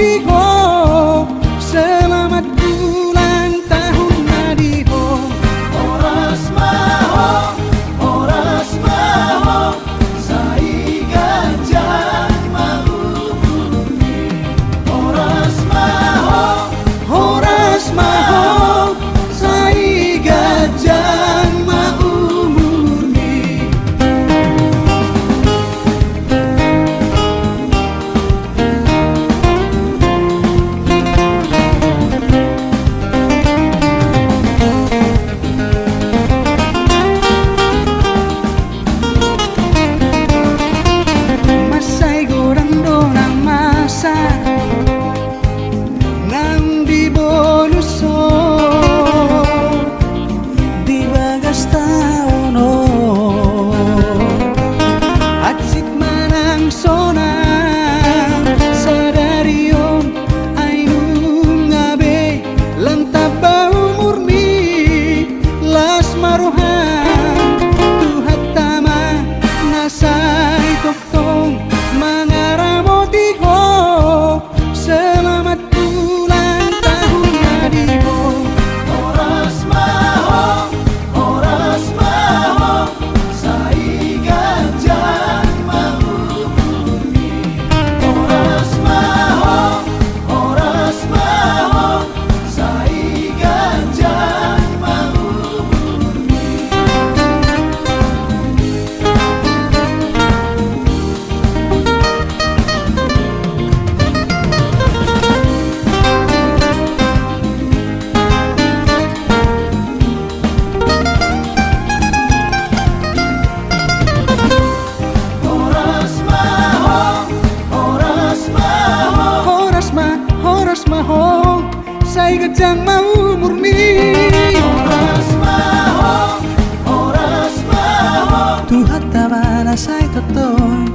motiho. Selamat ulang tahun Nadiho. Oras maho, sai gajah mau murni. Oras maho, sai gajah mau murni. Masay gorando ng masa nang di boluso, di bagas tauno at sikmanang sona sa dariyon ay nungabe lang tabaw murni las maruhan tuhat tama nasay toktong mga ramotiho. Selamat ulang tahun Nadiho. Oras maho, sai gajah mau murni. Oras maho, sai gajah mau murni. Horas maho, say gajang mau murni. Oras maho, Tuhat tama na say totoy